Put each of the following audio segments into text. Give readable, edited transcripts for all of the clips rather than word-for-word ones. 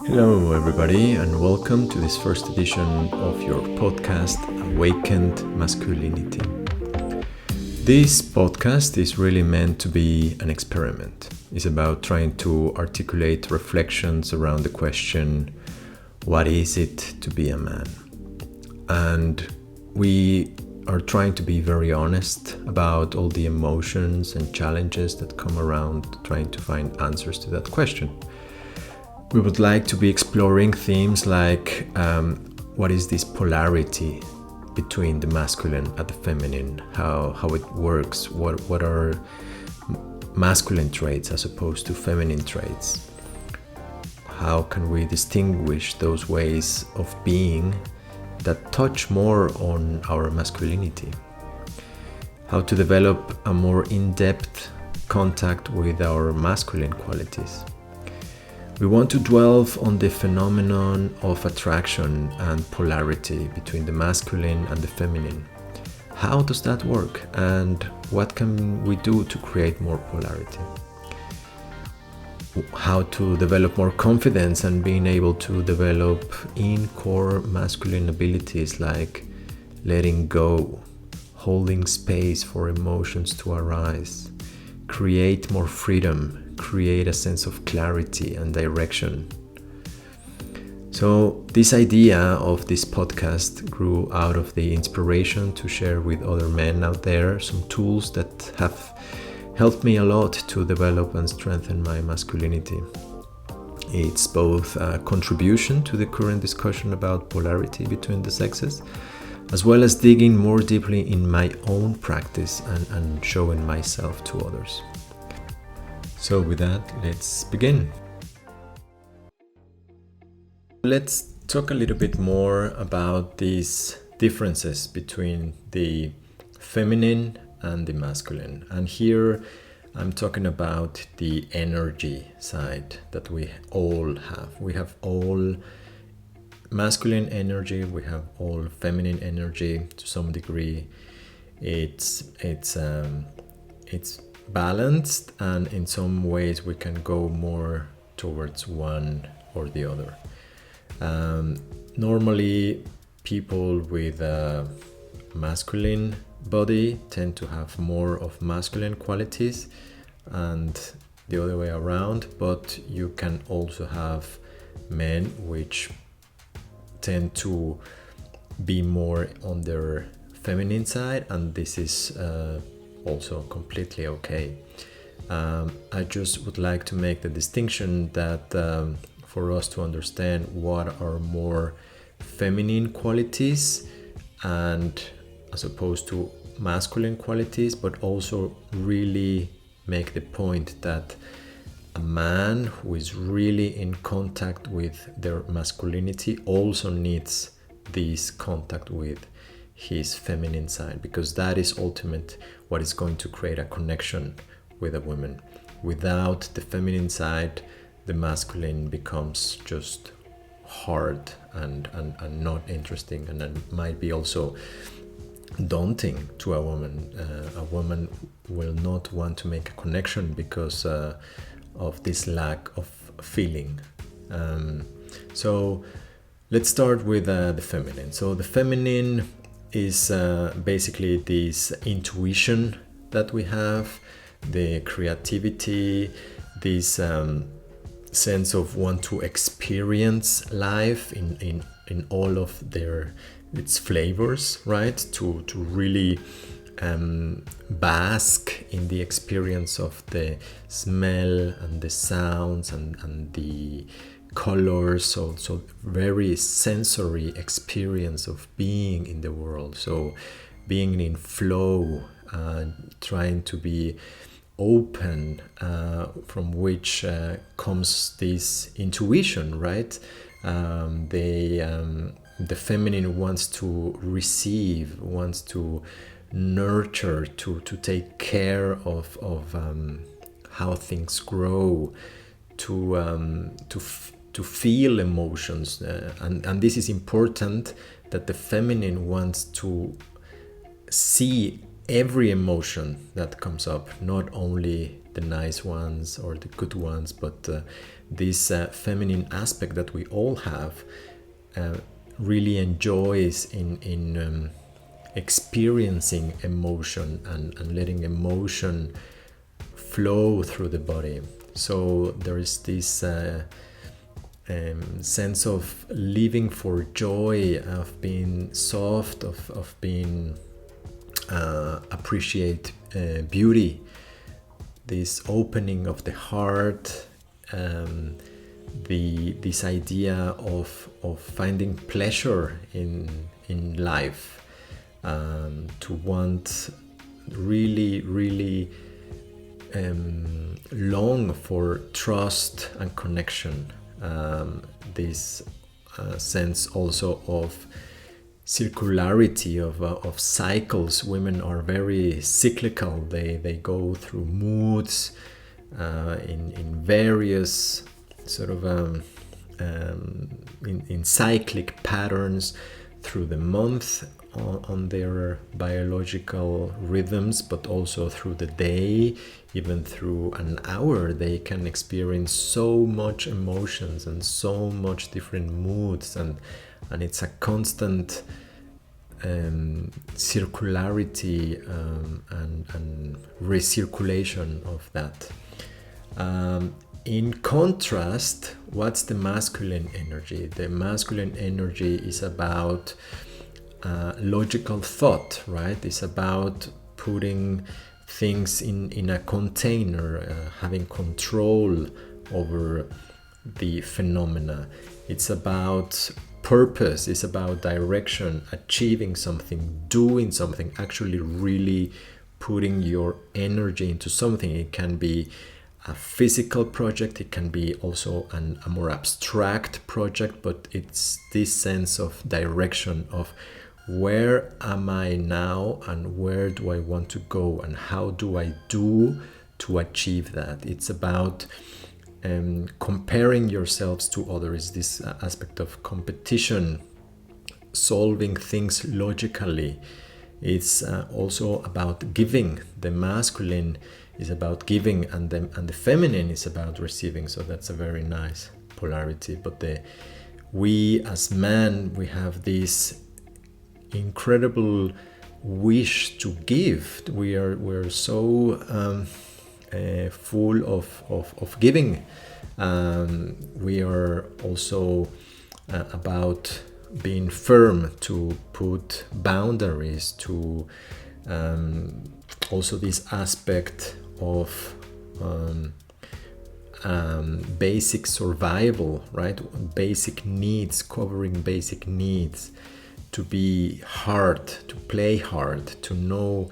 Hello, everybody, and welcome to this first edition of your podcast, Awakened Masculinity. This podcast is really meant to be an experiment. It's about trying to articulate reflections around the question, what is it to be a man? And we are trying to be very honest about all the emotions and challenges that come around trying to find answers to that question. We would like to be exploring themes like what is this polarity between the masculine and the feminine, how it works, what are masculine traits as opposed to feminine traits, how can we distinguish those ways of being that touch more on our masculinity, how to develop a more in-depth contact with our masculine qualities. We want to delve on the phenomenon of attraction and polarity between the masculine and the feminine. How does that work, and what can we do to create more polarity? How to develop more confidence and being able to develop in-core masculine abilities like letting go, holding space for emotions to arise, create more freedom, create a sense of clarity and direction. So this idea of this podcast grew out of the inspiration to share with other men out there some tools that have helped me a lot to develop and strengthen my masculinity. It's both a contribution to the current discussion about polarity between the sexes, as well as digging more deeply in my own practice and showing myself to others. So with that, let's begin. Let's talk a little bit more about these differences between the feminine and the masculine. And here I'm talking about the energy side that we all have. We have all masculine energy, we have all feminine energy to some degree. It's balanced, and in some ways we can go more towards one or the other. Normally people with a masculine body tend to have more of masculine qualities and the other way around, but you can also have men which tend to be more on their feminine side, and this is also completely okay. I just would like to make the distinction that for us to understand what are more feminine qualities and as opposed to masculine qualities, but also really make the point that a man who is really in contact with their masculinity also needs this contact with his feminine side, because that is ultimate what is going to create a connection with a woman. Without the feminine side, the masculine becomes just hard and not interesting, and it might be also daunting to a woman. A woman will not want to make a connection because of this lack of feeling. So let's start with the feminine. So the feminine is basically this intuition that we have, the creativity, this sense of want to experience life in all of its flavors, right? To really bask in the experience of the smell and the sounds and the colors, so very sensory experience of being in the world. So being in flow, trying to be open, from which comes this intuition, right? The feminine wants to receive, wants to nurture, to take care of how things grow, to feel emotions, and this is important, that the feminine wants to see every emotion that comes up, not only the nice ones or the good ones, but this feminine aspect that we all have really enjoys in experiencing emotion and letting emotion flow through the body. So there is this sense of living for joy, of being soft, of being appreciate beauty, this opening of the heart, this idea of finding pleasure in life, to want really long for trust and connection, this sense also of circularity of cycles. Women are very cyclical. They go through moods in various sort of in cyclic patterns through the month on their biological rhythms, but also through the day, even through an hour. They can experience so much emotions and so much different moods, and it's a constant circularity and recirculation of that. In contrast, what's the masculine energy? The masculine energy is about logical thought, right? It's about putting things in a container, having control over the phenomena. It's about purpose, it's about direction, achieving something, doing something, actually really putting your energy into something. It can be a physical project, it can be also a more abstract project, but it's this sense of direction of where am I now and where do I want to go and how do I do to achieve that. It's about comparing yourselves to others, this aspect of competition, solving things logically. It's also about giving. The masculine is about giving, and the feminine is about receiving. So that's a very nice polarity. But we as men, we have this incredible wish to give. We're so full of giving. We are also about being firm, to put boundaries, to also this aspect of basic survival, right? Basic needs, covering basic needs, to be hard, to play hard, to know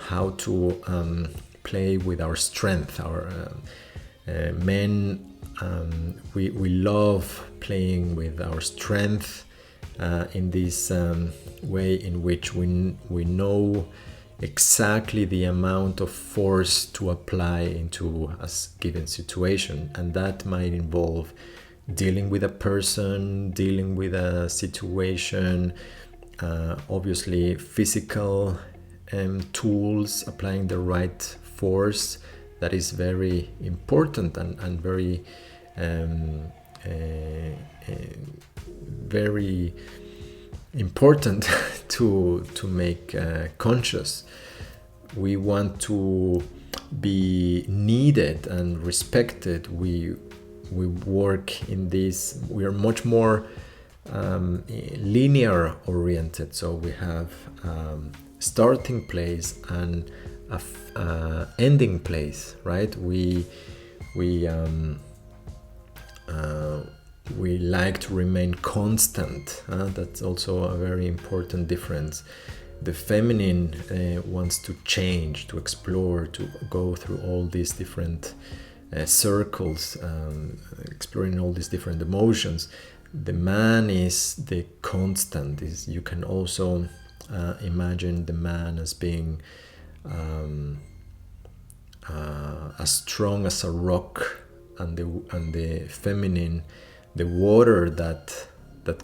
how to play with our strength. Our men, we love playing with our strength in this way in which we know exactly the amount of force to apply into a given situation, and that might involve dealing with a person, dealing with a situation, obviously physical tools, applying the right force. That is very important and very very important to make conscious. We want to be needed and respected. We work in this. We are much more linear oriented. So we have starting place and ending place, right? We like to remain constant. That's also a very important difference. The feminine wants to change, to explore, to go through all these different circles, exploring all these different emotions. The man is the constant. You can also imagine the man as being as strong as a rock, and the feminine, the water that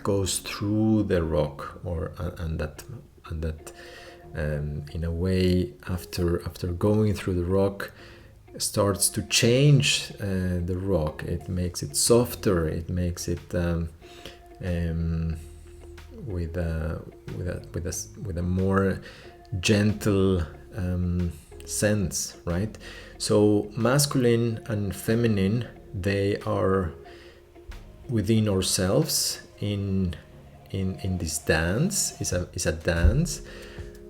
goes through the rock, or and that in a way, after going through the rock, starts to change the rock. It makes it softer. It makes it with a more gentle sense, right? So masculine and feminine, they are within ourselves in this dance. Is a dance,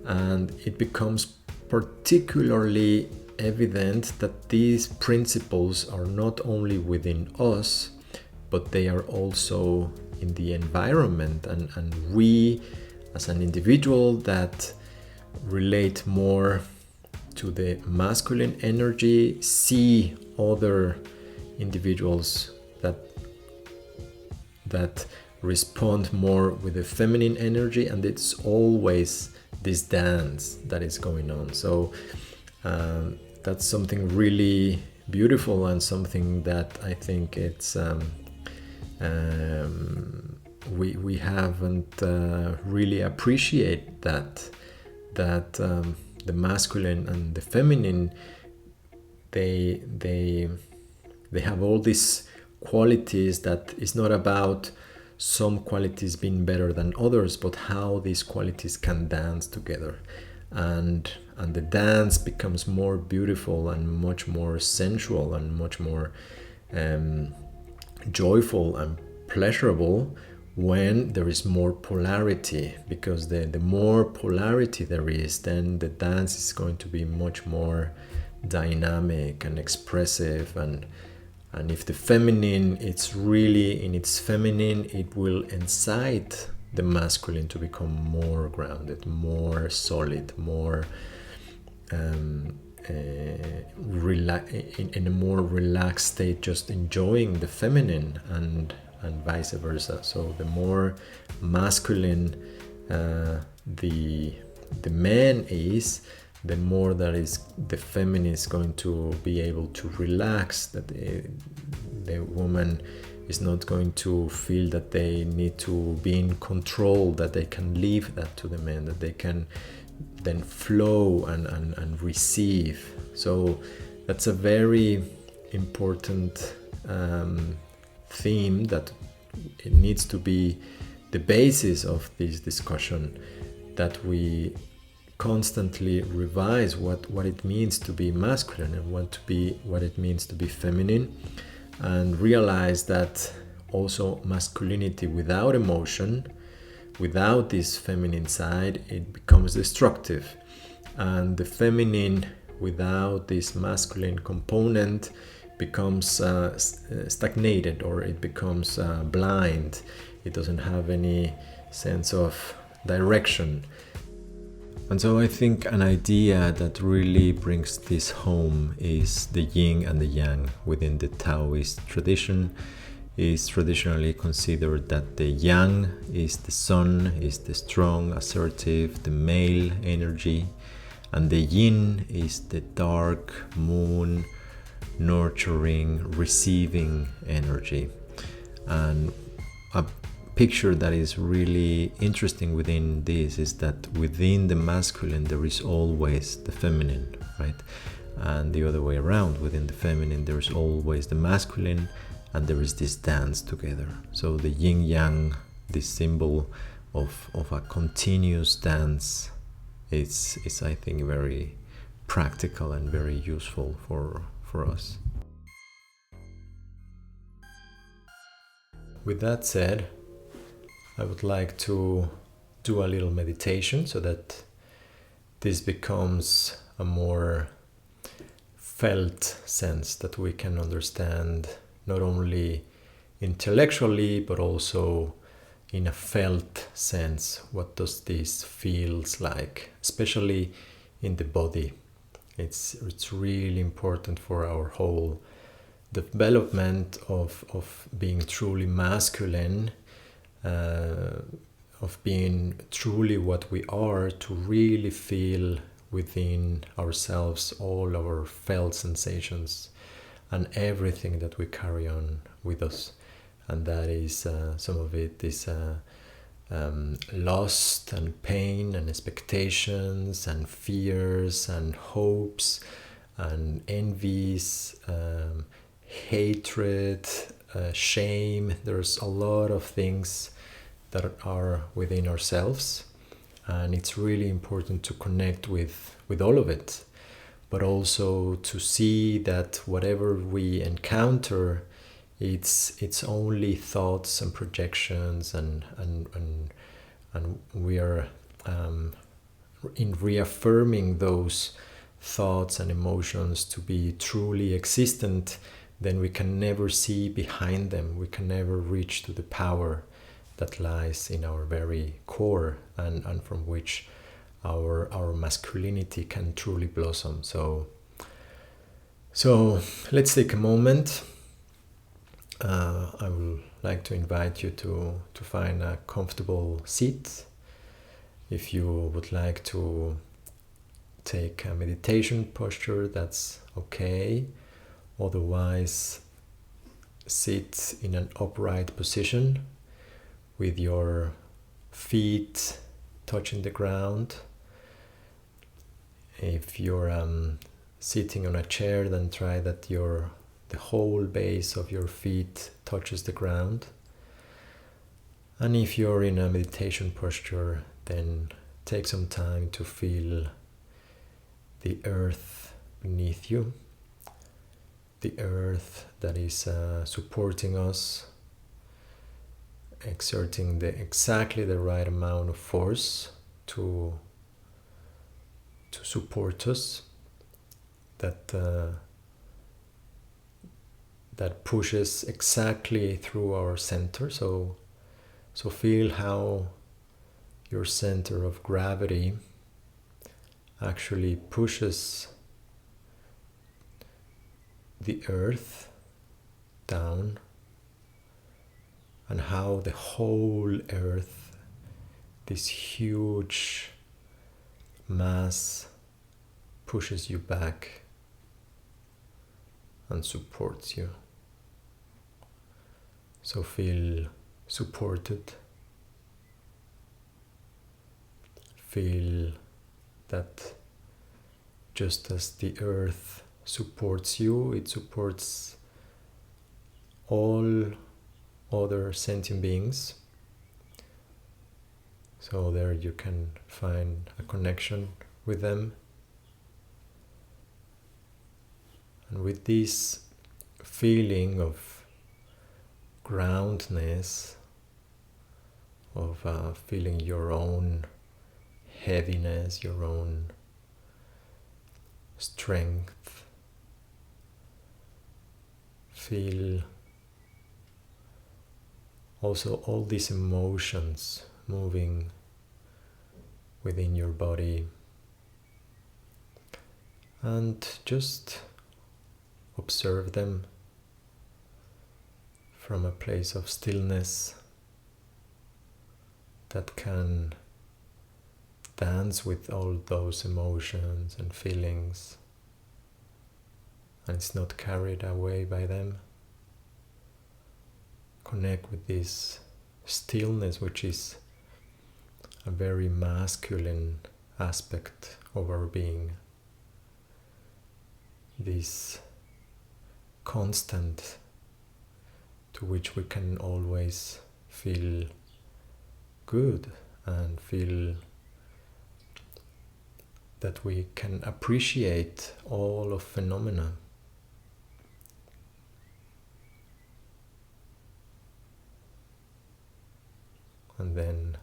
and it becomes particularly evident that these principles are not only within us, but they are also in the environment, and we as an individual that relate more to the masculine energy see other individuals that respond more with the feminine energy, and it's always this dance that is going on. So that's something really beautiful, and something that I think it's we haven't really appreciate that the masculine and the feminine, they have all these qualities that is not about some qualities being better than others, but how these qualities can dance together, and the dance becomes more beautiful and much more sensual and much more joyful and pleasurable when there is more polarity, because the more polarity there is, then the dance is going to be much more dynamic and expressive, and if the feminine, it's really in its feminine, it will incite the masculine to become more grounded, more solid, more in a more relaxed state, just enjoying the feminine, and vice versa. So the more masculine the man is, the more that is the feminine is going to be able to relax, that the woman is not going to feel that they need to be in control, that they can leave that to the man, that they can then flow and receive. So that's a very important theme that it needs to be the basis of this discussion, that we constantly revise what it means to be masculine and what it means to be feminine, and realize that also masculinity without emotion, without this feminine side, it becomes destructive, and the feminine without this masculine component becomes stagnated, or it becomes blind. It doesn't have any sense of direction. And so I think an idea that really brings this home is the yin and the yang. Within the Taoist tradition, is traditionally considered that the yang is the sun, is the strong, assertive, the male energy, and the yin is the dark, moon, nurturing, receiving energy. And a picture that is really interesting within this is that within the masculine there is always the feminine, right? And the other way around, within the feminine there is always the masculine, and there is this dance together. So the yin yang, this symbol of a continuous dance, is I think very practical and very useful for us. With that said, I would like to do a little meditation so that this becomes a more felt sense, that we can understand not only intellectually but also in a felt sense, what does this feels like, especially in the body. It's really important for our whole development of being truly masculine, of being truly what we are, to really feel within ourselves all our felt sensations and everything that we carry on with us. And that is some of it is lust and pain and expectations and fears and hopes and envies, hatred, shame. There's a lot of things that are within ourselves, and it's really important to connect with all of it, but also to see that whatever we encounter, it's only thoughts and projections, and we are in reaffirming those thoughts and emotions to be truly existent, then we can never see behind them. We can never reach to the power that lies in our very core, and from which our masculinity can truly blossom. So let's take a moment. I would like to invite you to find a comfortable seat. If you would like to take a meditation posture, that's okay. Otherwise, sit in an upright position with your feet touching the ground. If you're sitting on a chair, then try that the whole base of your feet touches the ground. And if you're in a meditation posture, then take some time to feel the earth beneath you, the earth that is supporting us, exerting exactly the right amount of force to support us, that pushes exactly through our center. So feel how your center of gravity actually pushes the earth down, and how the whole earth, this huge mass, pushes you back and supports you. So feel supported. Feel that just as the earth supports you, it supports all other sentient beings. So there you can find a connection with them. And with this feeling of groundness, of feeling your own heaviness, your own strength, feel also all these emotions moving within your body, and just observe them from a place of stillness that can dance with all those emotions and feelings, and it's not carried away by them. Connect with this stillness, which is a very masculine aspect of our being. This constant to which we can always feel good and feel that we can appreciate all of phenomena. And then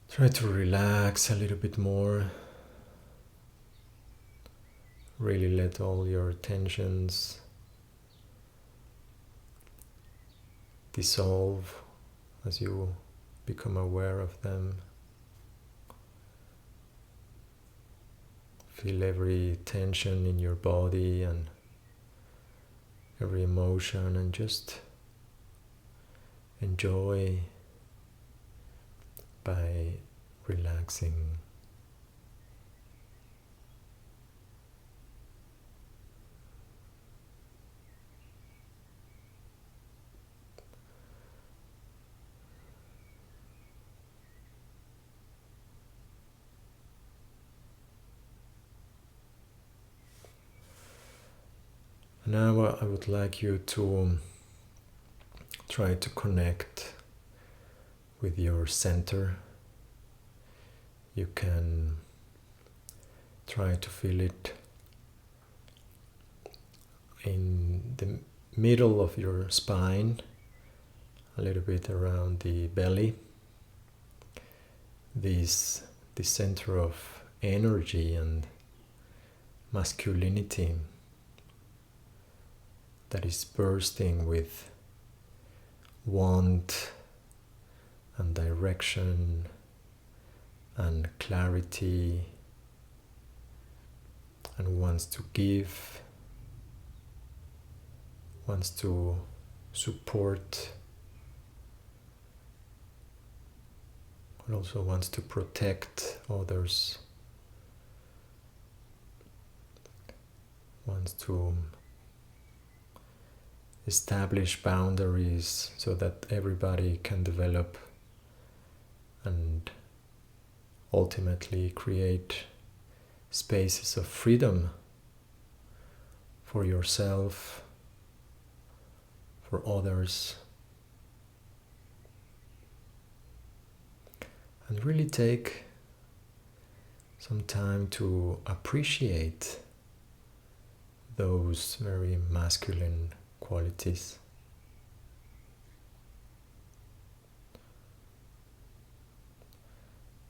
try to relax a little bit more. Really let all your tensions dissolve as you become aware of them. Feel every tension in your body and every emotion, and just enjoy by relaxing. now I would like you to try to connect with your center. You can try to feel it in the middle of your spine, a little bit around the belly. This center of energy and masculinity that is bursting with want and direction and clarity, and wants to give, wants to support, and also wants to protect others, wants to establish boundaries so that everybody can develop and ultimately create spaces of freedom for yourself, for others, and really take some time to appreciate those very masculine qualities.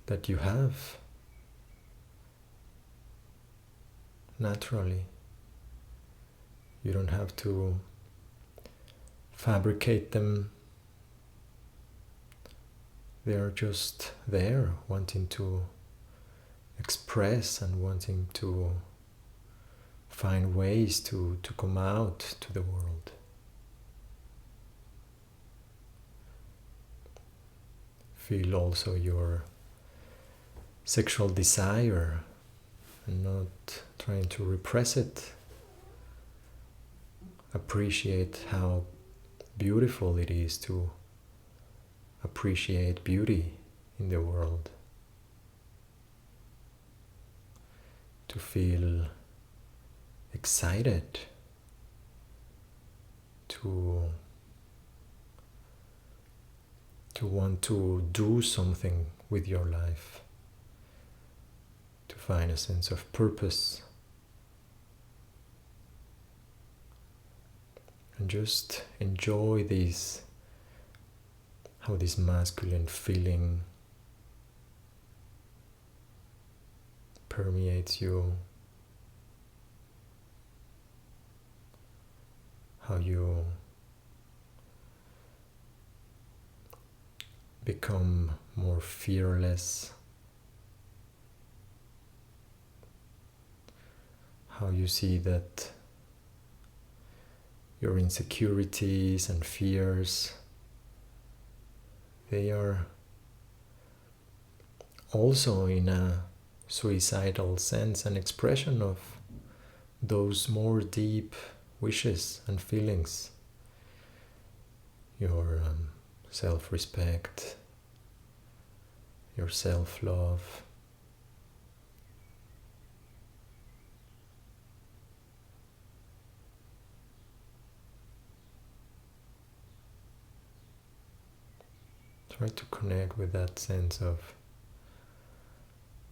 That you have naturally. You don't have to fabricate them. They are just there, wanting to express and wanting to find ways to come out to the world. Feel also your sexual desire and not trying to repress it. Appreciate how beautiful it is to appreciate beauty in the world. To feel excited, to want to do something with your life, to find a sense of purpose, and just enjoy this, how this masculine feeling permeates you, how you become more fearless, how you see that your insecurities and fears, they are also in a suicidal sense an expression of those more deep wishes and feelings. Your self-respect, your self-love. Try to connect with that sense of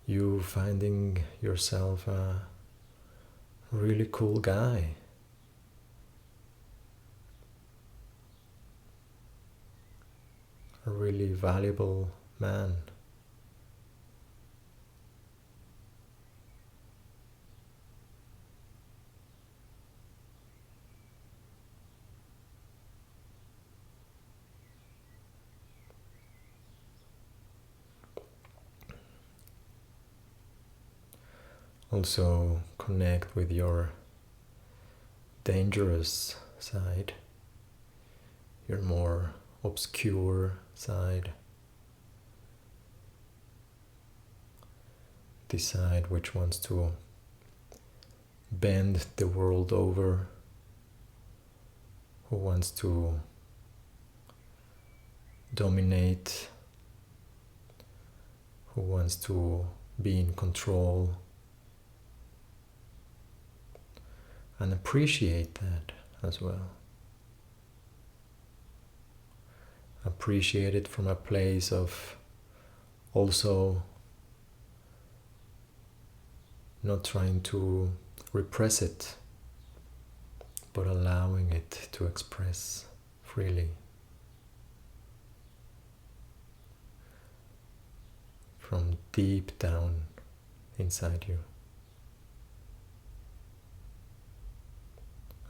you finding yourself a really cool guy. A really valuable man. Also connect with your dangerous side, your more obscure side. Decide which wants to bend the world over, who wants to dominate, who wants to be in control, and appreciate that as well. Appreciate it from a place of also not trying to repress it, but allowing it to express freely. From deep down inside you.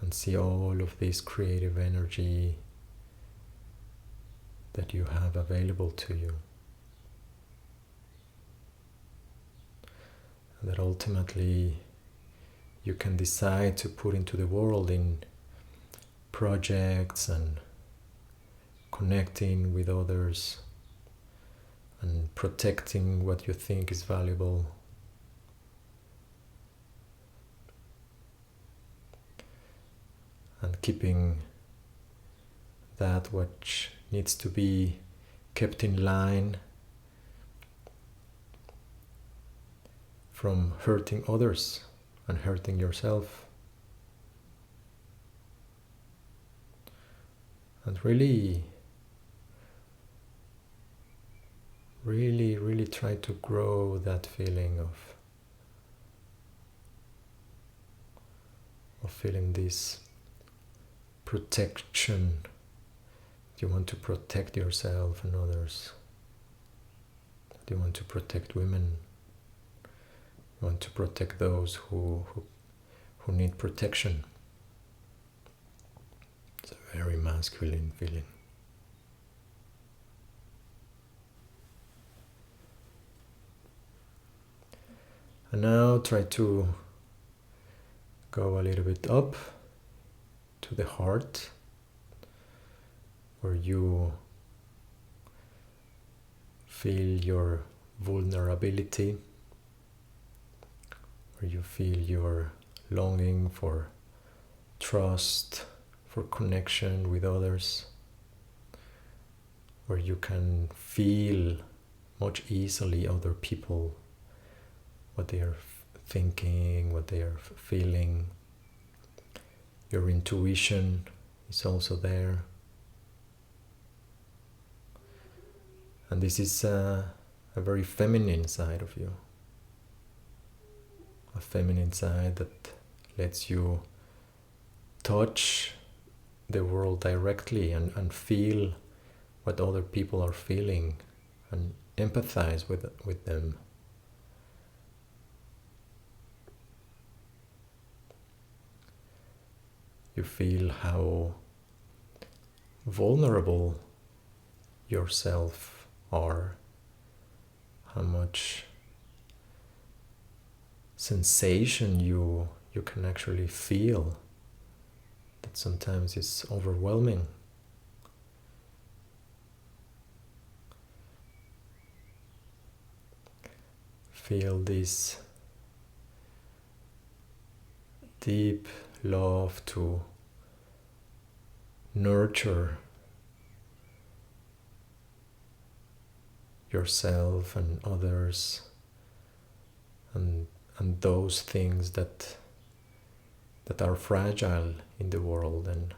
And see all of this creative energy that you have available to you. And that ultimately you can decide to put into the world in projects and connecting with others and protecting what you think is valuable. And keeping that which needs to be kept in line from hurting others and hurting yourself. And really try to grow that feeling of feeling this protection. You want to protect yourself and others. You want to protect women. You want to protect those who need protection. It's a very masculine feeling. And now try to go a little bit up to the heart, where you feel your vulnerability, where you feel your longing for trust, for connection with others, where you can feel much easily other people, what they are thinking, what they are feeling. Your intuition is also there. And this is a very feminine side of you. A feminine side that lets you touch the world directly and feel what other people are feeling and empathize with them. You feel how vulnerable yourself are, how much sensation you can actually feel that sometimes is overwhelming. Feel this deep love to nurture yourself and others and those things that are fragile in the world and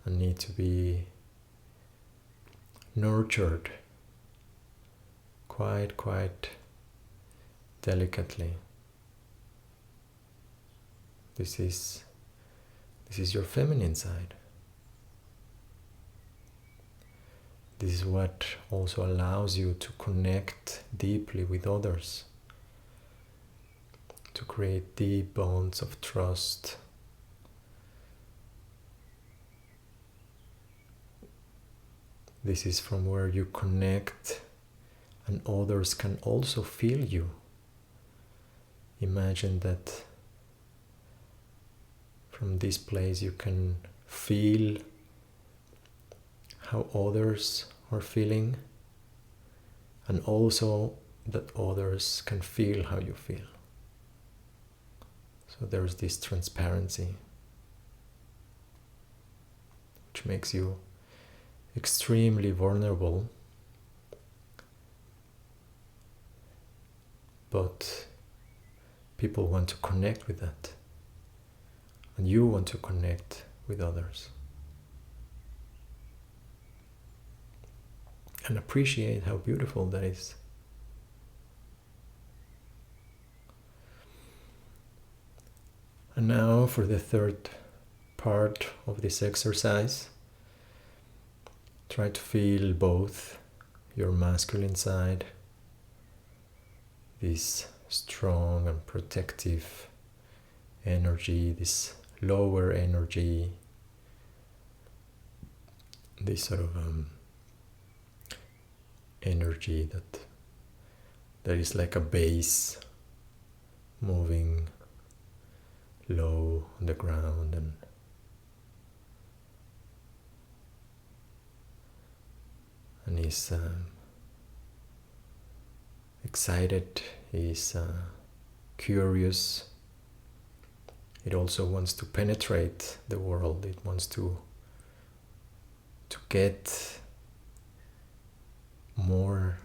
need to be nurtured quite delicately. This is your feminine side. This is what also allows you to connect deeply with others, to create deep bonds of trust. This is from where you connect and others can also feel you. Imagine that from this place you can feel how others are feeling, and also that others can feel how you feel. So there's this transparency which makes you extremely vulnerable, but people want to connect with that. and you want to connect with others. And appreciate how beautiful that is. And now for the third part of this exercise, try to feel both your masculine side, this strong and protective energy, this lower energy, this sort of energy that is like a base moving low on the ground, and is excited, is curious. It also wants to penetrate the world. It wants to get more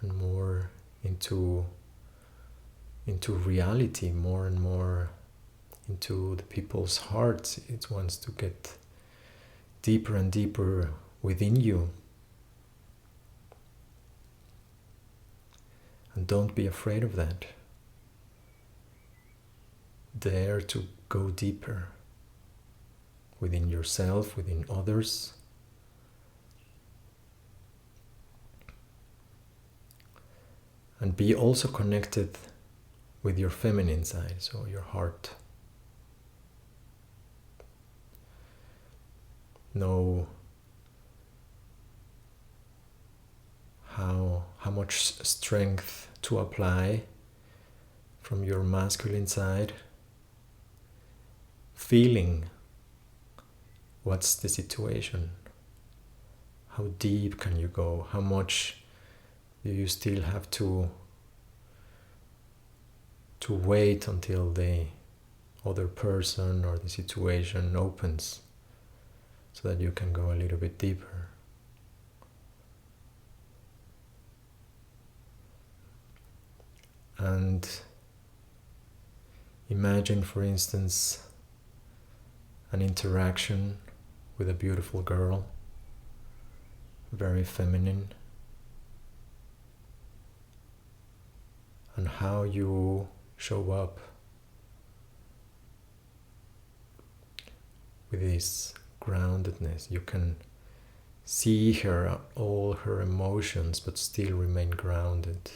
and more into reality, more and more into the people's hearts. It wants to get deeper and deeper within you. And don't be afraid of that. Dare to go deeper within yourself, within others. And be also connected with your feminine side, so your heart. Know how much strength to apply from your masculine side, feeling what's the situation, how deep can you go, how much do you still have to wait until the other person or the situation opens, so that you can go a little bit deeper. And imagine, for instance, an interaction with a beautiful girl, very feminine, and how you show up with this groundedness. You can see her, all her emotions, but still remain grounded.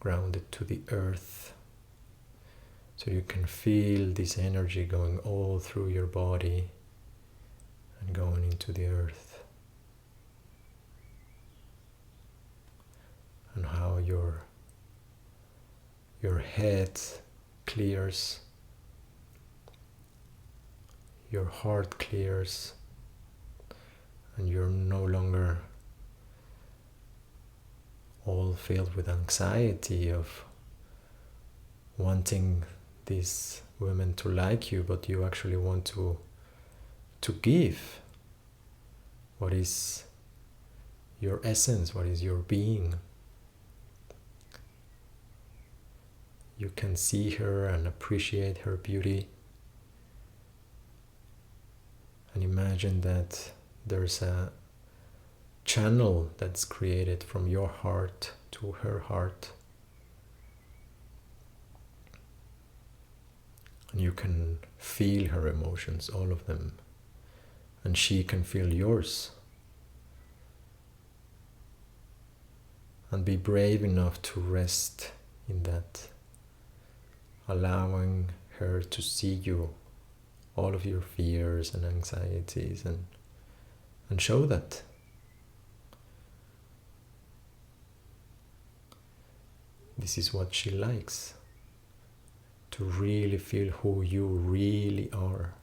Grounded to the earth. So you can feel this energy going all through your body and going into the earth. And how your head clears, your heart clears, and you're no longer all filled with anxiety of wanting these women to like you, but you actually want to give what is your essence, what is your being. You can see her and appreciate her beauty, and imagine that there's a channel that's created from your heart to her heart, and you can feel her emotions, all of them, and she can feel yours. And be brave enough to rest in that, allowing her to see you, all of your fears and anxieties, and show that. This is what she likes, to really feel who you really are,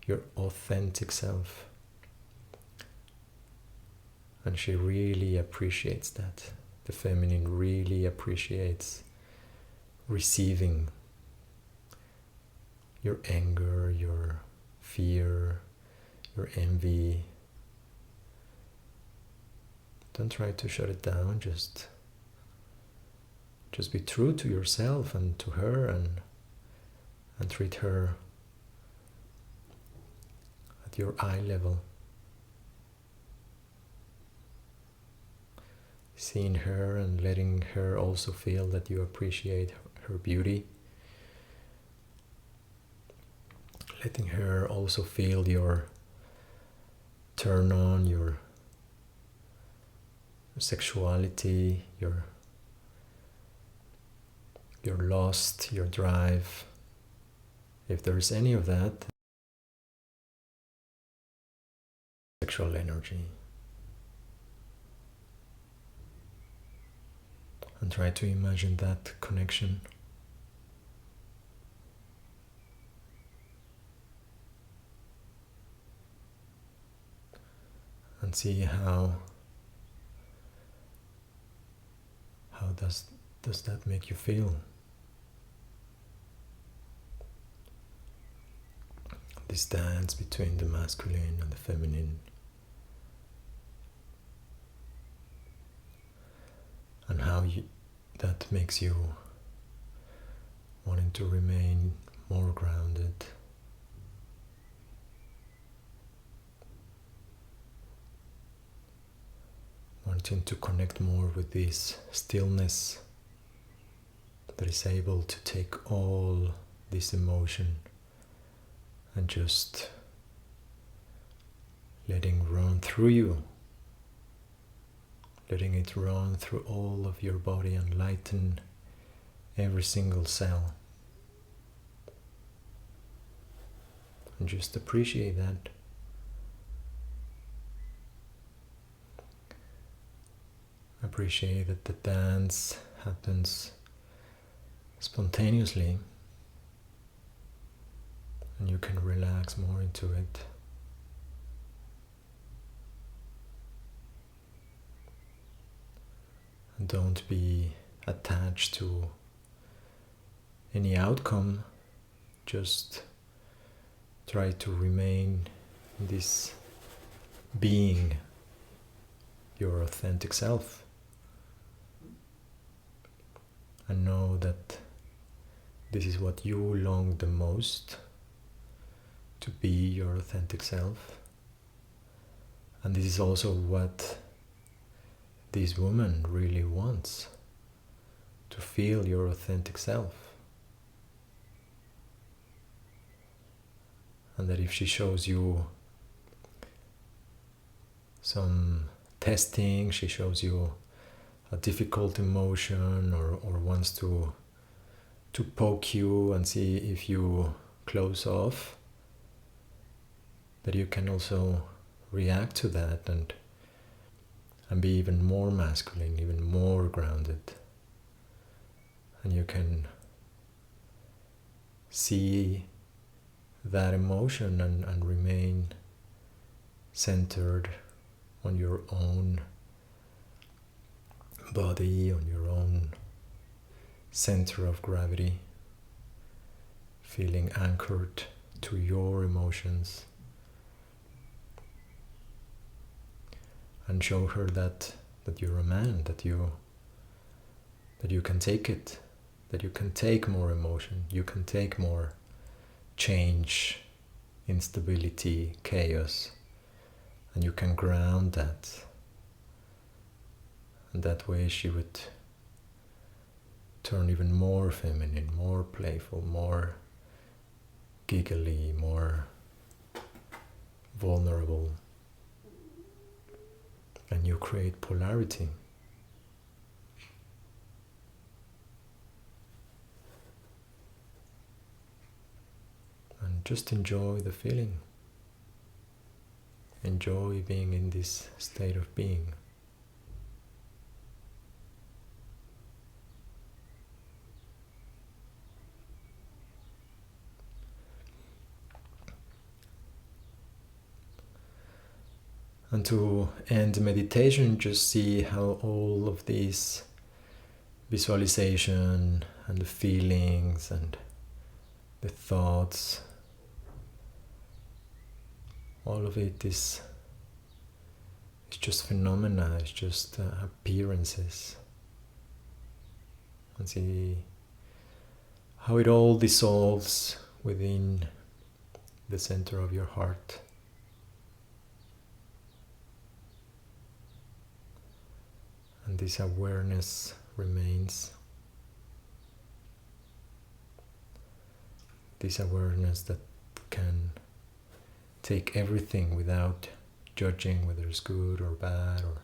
your authentic self. And she really appreciates that. The feminine really appreciates receiving your anger, your fear, your envy. Don't try to shut it down, just be true to yourself and to her, and and treat her at your eye level. Seeing her and letting her also feel that you appreciate her beauty. Letting her also feel your turn on, your sexuality, your lust, your drive. If there is any of that, sexual energy. And try to imagine that connection. And see how does that make you feel? This dance between the masculine and the feminine. And how that makes you wanting to remain more grounded. Wanting to connect more with this stillness that is able to take all this emotion and just letting run through you. Letting it run through all of your body and lighten every single cell. And just appreciate that. Appreciate that the dance happens spontaneously and you can relax more into it. And don't be attached to any outcome, just try to remain in this being your authentic self. And know that this is what you long the most, to be your authentic self. And this is also what this woman really wants, to feel your authentic self. And that if she shows you some testing, she shows you a difficult emotion or wants to poke you and see if you close off, that you can also react to that and be even more masculine, even more grounded. And you can see that emotion and remain centered on your own body, on your own center of gravity, feeling anchored to your emotions. And show her that you're a man, that you can take it, that you can take more emotion, you can take more change, instability, chaos, and you can ground that. And that way she would turn even more feminine, more playful, more giggly, more vulnerable. And you create polarity. And just enjoy the feeling. Enjoy being in this state of being. And to end the meditation, just see how all of these visualization and the feelings and the thoughts, all of it is just phenomena, it's just appearances. And see how it all dissolves within the center of your heart. And this awareness remains. This awareness that can take everything without judging whether it's good or bad or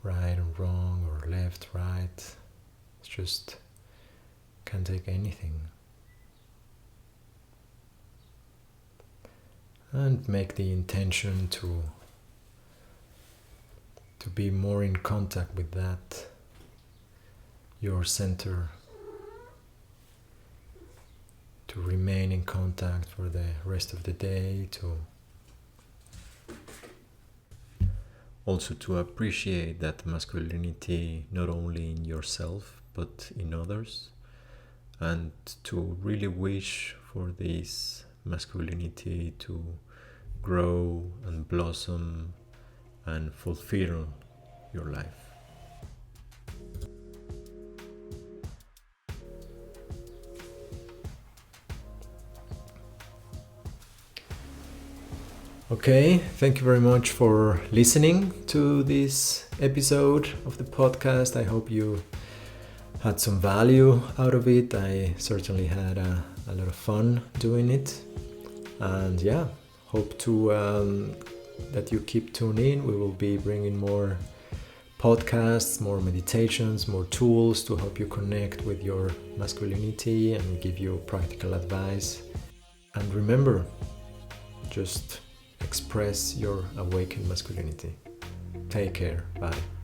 right and wrong or left, right. It's just can take anything. And make the intention to be more in contact with that, your center, to remain in contact for the rest of the day, to also to appreciate that masculinity not only in yourself but in others, and to really wish for this masculinity to grow and blossom and fulfill your life. Okay, thank you very much for listening to this episode of the podcast. I hope you had some value out of it. I certainly had a lot of fun doing it. And yeah, hope to that you keep tuning in. We will be bringing more podcasts, more meditations, more tools to help you connect with your masculinity and give you practical advice. And remember, just express your awakened masculinity. Take care. Bye.